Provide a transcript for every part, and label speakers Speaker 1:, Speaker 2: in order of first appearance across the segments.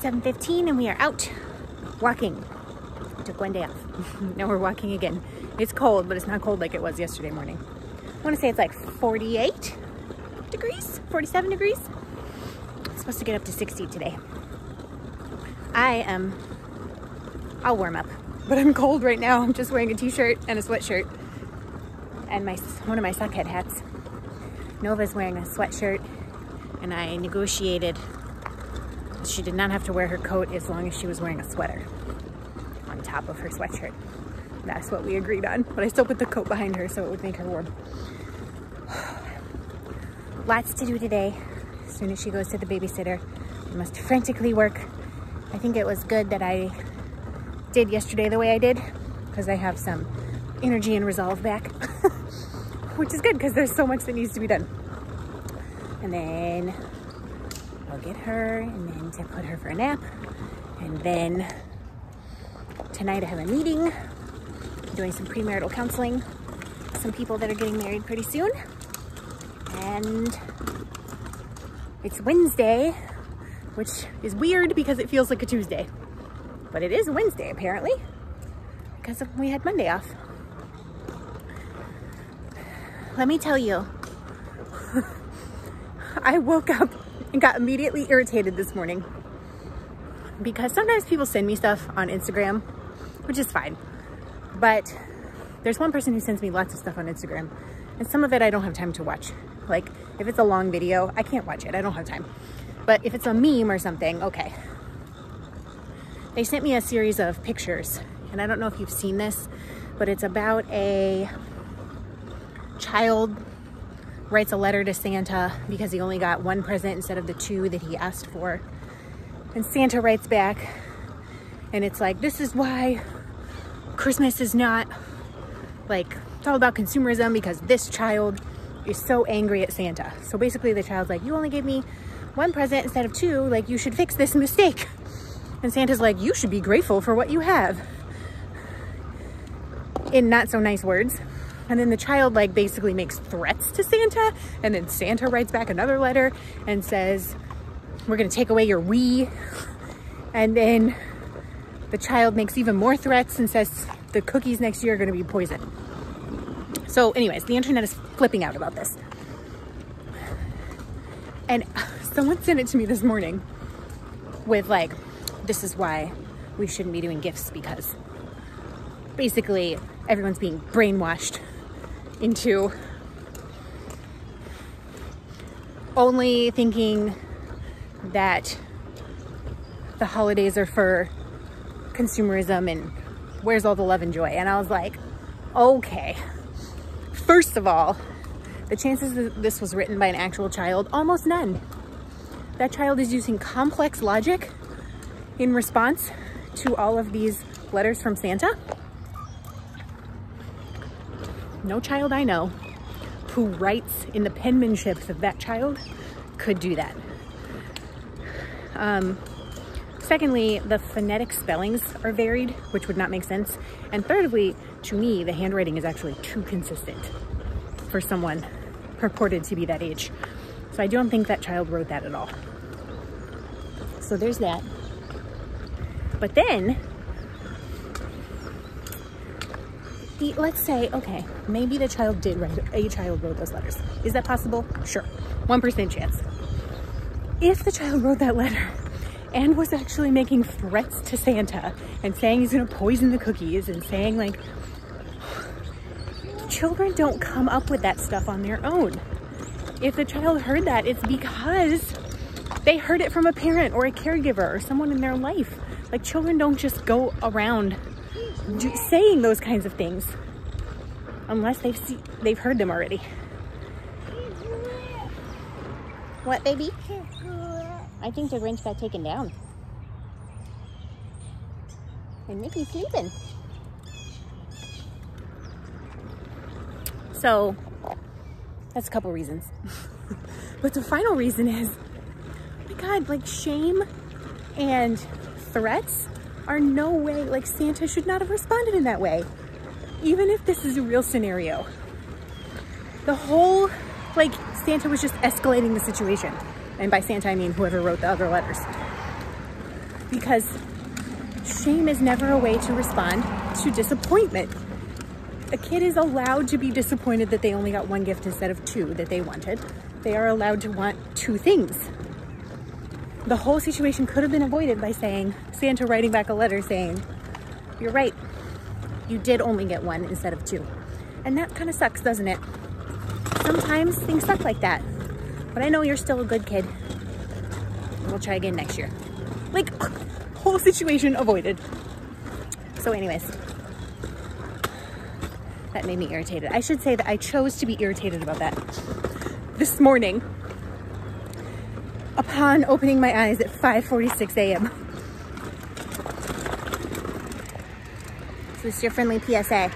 Speaker 1: 7:15 and we are out walking. Took one day off. Now we're walking again. It's cold, but it's not cold like it was yesterday morning. I want to say it's like 48 degrees, 47 degrees. It's supposed to get up to 60 today. I'll warm up, but I'm cold right now. I'm just wearing a t-shirt and a sweatshirt and one of my sockhead hats. Nova's wearing a sweatshirt and I negotiated. She did not have to wear her coat as long as she was wearing a sweater on top of her sweatshirt. That's what we agreed on, but I still put the coat behind her so it would make her warm. Lots to do today. As soon as she goes to the babysitter, I must frantically work. I think it was good that I did yesterday the way I did, because I have some energy and resolve back, which is good because there's so much that needs to be done. And then I'll get her and then to put her for a nap. And then tonight I have a meeting, doing some premarital counseling, some people that are getting married pretty soon. And it's Wednesday, which is weird because it feels like a Tuesday, but it is a Wednesday apparently because we had Monday off. Let me tell you, I woke up and got immediately irritated this morning because sometimes people send me stuff on Instagram, which is fine, but there's one person who sends me lots of stuff on Instagram and some of it I don't have time to watch. Like if it's a long video, I can't watch it, I don't have time. But if it's a meme or something, okay. They sent me a series of pictures and I don't know if you've seen this, but it's about a child writes a letter to Santa because he only got one present instead of the two that he asked for. And Santa writes back and it's like, this is why Christmas is not like, it's all about consumerism because this child is so angry at Santa. So basically the child's like, you only gave me one present instead of two, like you should fix this mistake. And Santa's like, you should be grateful for what you have. In not so nice words. And then the child like basically makes threats to Santa, and then Santa writes back another letter and says, we're gonna take away your Wii. And then the child makes even more threats and says the cookies next year are gonna be poison. So anyways, the internet is flipping out about this. And someone sent it to me this morning with like, this is why we shouldn't be doing gifts because basically everyone's being brainwashed into only thinking that the holidays are for consumerism and where's all the love and joy. And I was like, okay. First of all, the chances that this was written by an actual child, almost none. That child is using complex logic in response to all of these letters from Santa. No child I know who writes in the penmanship of that child could do that. Secondly, the phonetic spellings are varied, which would not make sense. And thirdly, to me, the handwriting is actually too consistent for someone purported to be that age. So I don't think that child wrote that at all. So there's that. But then, let's say, okay, maybe a child wrote those letters. Is that possible? Sure. 1% chance. If the child wrote that letter and was actually making threats to Santa and saying he's gonna poison the cookies and saying like, children don't come up with that stuff on their own. If the child heard that, it's because they heard it from a parent or a caregiver or someone in their life. Like children don't just go around saying those kinds of things unless they've heard them already. What, baby? I think the Grinch got taken down. And Mickey's sleeping. So that's a couple reasons. But the final reason is, oh my God, like shame and threats are no way, like Santa should not have responded in that way. Even if this is a real scenario. The whole, like Santa was just escalating the situation. And by Santa, I mean whoever wrote the other letters. because shame is never a way to respond to disappointment. A kid is allowed to be disappointed that they only got one gift instead of two that they wanted. They are allowed to want two things. The whole situation could have been avoided by Santa writing back a letter saying, you're right, you did only get one instead of two. And that kind of sucks, doesn't it? Sometimes things suck like that. But I know you're still a good kid. We'll try again next year. Like, whole situation avoided. So anyways, that made me irritated. I should say that I chose to be irritated about that this morning upon opening my eyes at 5:46 a.m. So this is your friendly PSA.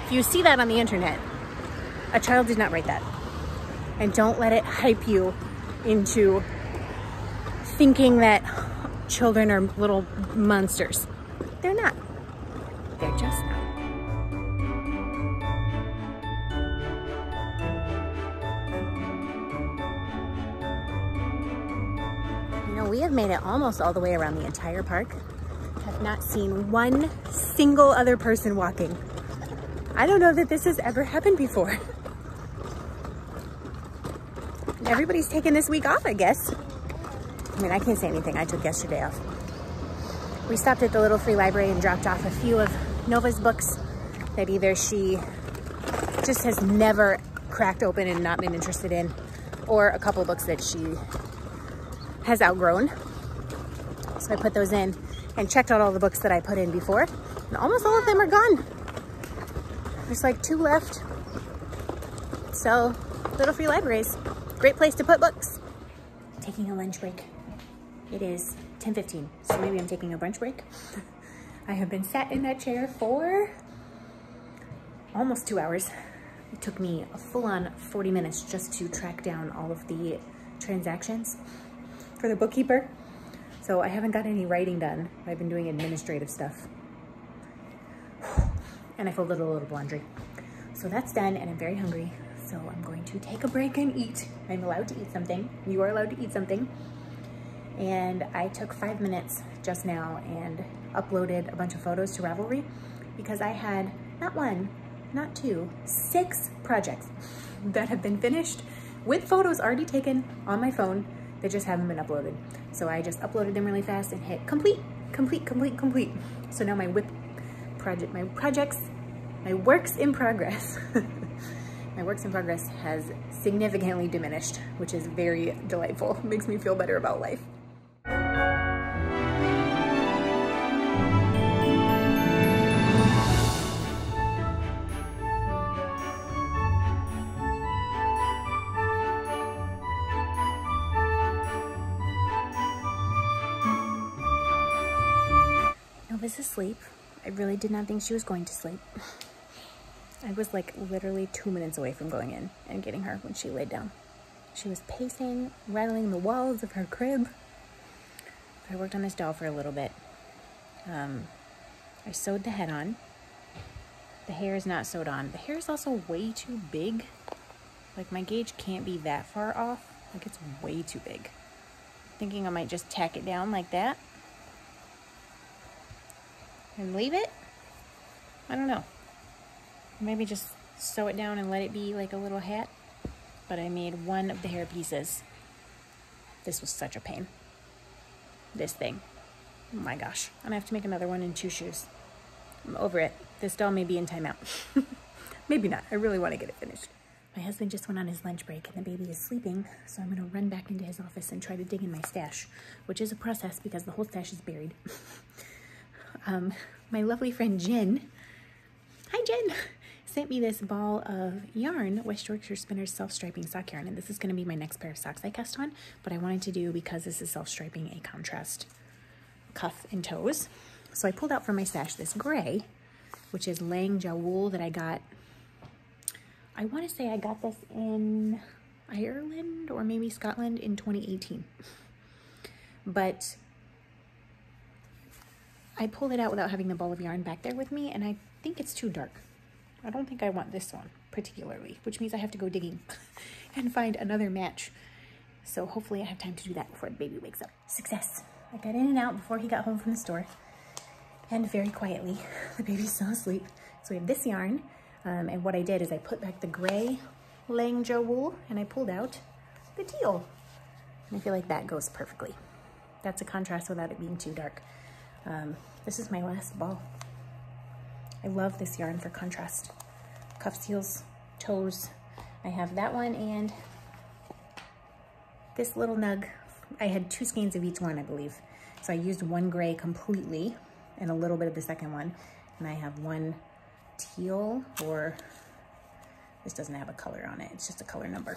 Speaker 1: If you see that on the internet, a child did not write that. And don't let it hype you into thinking that children are little monsters. They're not. They're just not. You know, we have made it almost all the way around the entire park. Have not seen one single other person walking. I don't know that this has ever happened before. Everybody's taking this week off, I guess. I mean, I can't say anything. I took yesterday off. We stopped at the little free library and dropped off a few of Nova's books that either she just has never cracked open and not been interested in, or a couple books that she has outgrown. So I put those in and checked out all the books that I put in before, and almost all of them are gone. There's like 2 left. So, little free libraries. Great place to put books. Taking a lunch break. It is 10:15, so maybe I'm taking a brunch break. I have been sat in that chair for almost 2 hours. It took me a full-on 40 minutes just to track down all of the transactions for the bookkeeper. So I haven't got any writing done. I've been doing administrative stuff. And I folded a load of laundry. So that's done, and I'm very hungry. So I'm going to take a break and eat. I'm allowed to eat something. You are allowed to eat something. And I took 5 minutes just now and uploaded a bunch of photos to Ravelry because I had not 1, not 2, 6 projects that have been finished with photos already taken on my phone that just haven't been uploaded. So I just uploaded them really fast and hit complete, complete, complete, complete. So now my my works in progress. My works in progress has significantly diminished, which is very delightful. It makes me feel better about life. Nova's asleep. I really did not think she was going to sleep. I was like literally 2 minutes away from going in and getting her when she laid down. She was pacing, rattling the walls of her crib. I worked on this doll for a little bit. I sewed the head on. The hair is not sewed on. The hair is also way too big. Like my gauge can't be that far off. Like it's way too big. Thinking I might just tack it down like that and leave it. I don't know. Maybe just sew it down and let it be like a little hat. But I made one of the hair pieces. This was such a pain. This thing. Oh my gosh. And I have to make another one in 2 shoes. I'm over it. This doll may be in timeout. Maybe not. I really want to get it finished. My husband just went on his lunch break and the baby is sleeping. So I'm going to run back into his office and try to dig in my stash. Which is a process because the whole stash is buried. My lovely friend Jen. Hi Jen! Sent me this ball of yarn, West Yorkshire Spinners self-striping sock yarn, and this is going to be my next pair of socks I cast on, but I wanted to do, because this is self-striping, a contrast cuff and toes. So I pulled out from my stash this gray, which is Lang Ja wool that I got, I want to say I got this in Ireland or maybe Scotland in 2018. But I pulled it out without having the ball of yarn back there with me, and I think it's too dark. I don't think I want this one particularly, which means I have to go digging and find another match. So hopefully I have time to do that before the baby wakes up. Success. I got in and out before he got home from the store, and very quietly, the baby's still asleep. So we have this yarn, and what I did is I put back the gray Langjo wool, and I pulled out the teal. And I feel like that goes perfectly. That's a contrast without it being too dark. This is my last ball. I love this yarn for contrast. Cuff seals, toes. I have that one and this little nug. I had 2 skeins of each one, I believe. So I used one gray completely and a little bit of the second one. And I have one teal, or this doesn't have a color on it. It's just a color number,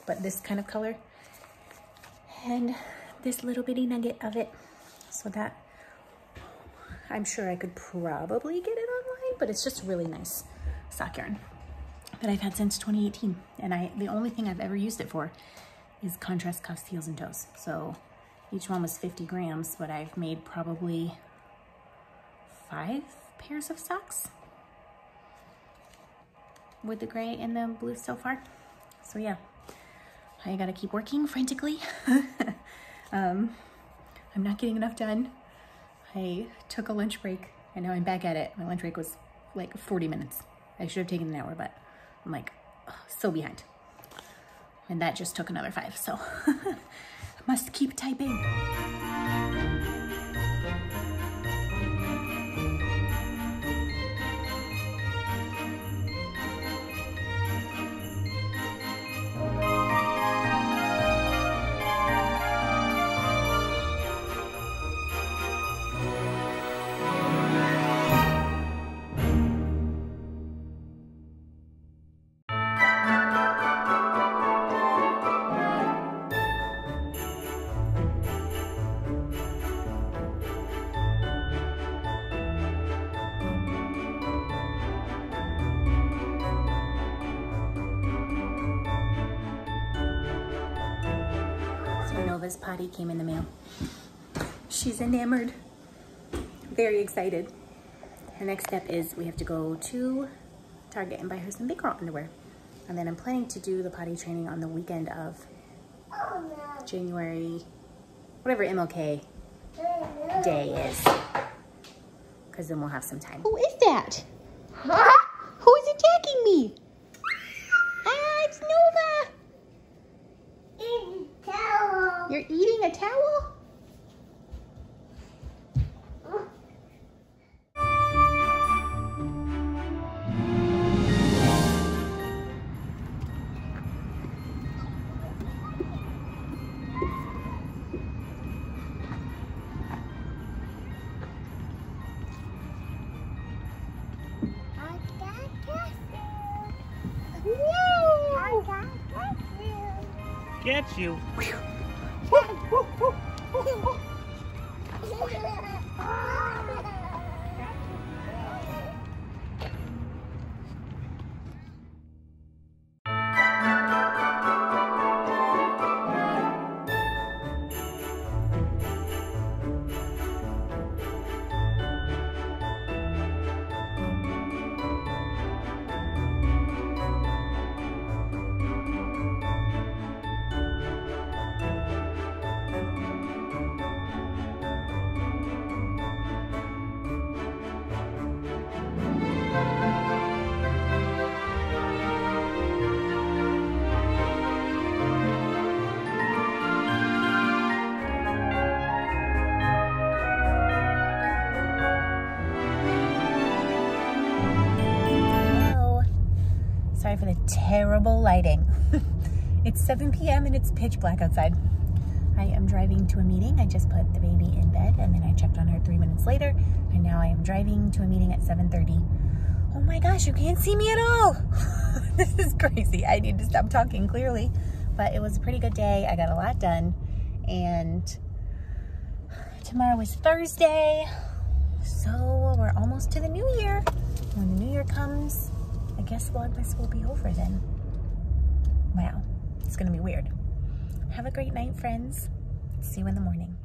Speaker 1: but this kind of color. And this little bitty nugget of it. So that, I'm sure I could probably get it online, but it's just really nice sock yarn that I've had since 2018. And the only thing I've ever used it for is contrast cuffs, heels, and toes. So each one was 50 grams, but I've made probably 5 pairs of socks with the gray and the blue so far. So yeah, I gotta keep working frantically. I'm not getting enough done. I took a lunch break and now I'm back at it. My lunch break was like 40 minutes. I should have taken an hour, but I'm like, oh, so behind. And that just took another 5, so I must keep typing. Nova's potty came in the mail. She's enamored, very excited. Her next step is we have to go to Target and buy her some big girl underwear. And then I'm planning to do the potty training on the weekend of January, whatever MLK Day is. Because then we'll have some time. Who is that? Who is attacking me? Ah, it's Nova. You're eating a towel?
Speaker 2: Get you. Sorry for the terrible lighting. It's 7 p.m. and it's pitch black outside. I am driving to a meeting. I just put the baby in bed and then I checked on her 3 minutes later, and now I am driving to a meeting at 7:30. Oh my gosh, you can't see me at all. This is crazy. I need to stop talking clearly, but it was a pretty good day. I got a lot done, and tomorrow is Thursday, so we're almost to the new year. When the new year comes, I guess Vlogmas will be over then. Wow, it's gonna be weird. Have a great night, friends. See you in the morning.